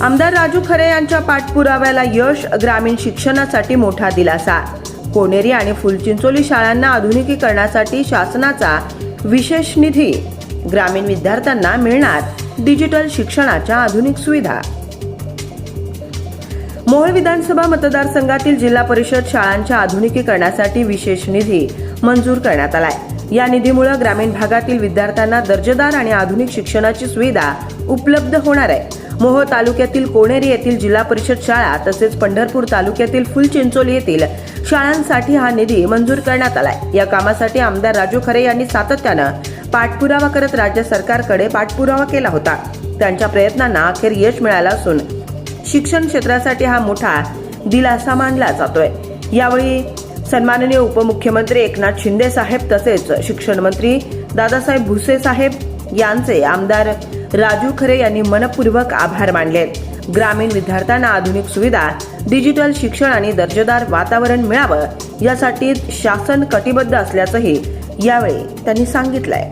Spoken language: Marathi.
आमदार राजू खरे यांच्या पाठपुराव्याला यश, ग्रामीण शिक्षणासाठी मोठा दिलासा। कोनेरी आणि फुलचिंचोली शाळांना आधुनिकीकरणासाठी शासनाचा विशेष निधी, ग्रामीण विद्यार्थ्यांना मिळणार डिजिटल शिक्षणाच्या आधुनिक सुविधा। मोहोळ विधानसभा मतदारसंघातील जिल्हा परिषद शाळांच्या आधुनिकीकरणासाठी विशेष निधी मंजूर करण्यात आलाय। या निधीमुळे ग्रामीण भागातील विद्यार्थ्यांना दर्जेदार आणि आधुनिक शिक्षणाची सुविधा उपलब्ध होणार आहे। मोहोळ तालुक्यातील कोनेरी येथील जिल्हा परिषद शाळा तसेच पंढरपूर तालुक्यातील फुलचिंचोली येथील शाळांसाठी हा निधी मंजूर करण्यात आलाय। या कामासाठी आमदार राजू खरे यांनी सातत्यानं पाठपुरावा करत राज्य सरकारकडे पाठपुरावा केला होता। त्यांच्या प्रयत्नांना अखेर यश मिळालं असून शिक्षण क्षेत्रासाठी हा मोठा दिलासा मानला जातोय। यावेळी सन्माननीय उपमुख्यमंत्री एकनाथ शिंदे साहेब तसेच शिक्षण मंत्री दादासाहेब भुसे साहेब यांचे आमदार राजू खरे यांनी मनपूर्वक आभार मानले। ग्रामीण विद्यार्थ्यांना आधुनिक सुविधा, डिजिटल शिक्षण आणि दर्जेदार वातावरण मिळावं यासाठी शासन कटिबद्ध असल्याचंही यावेळी त्यांनी सांगितलंय।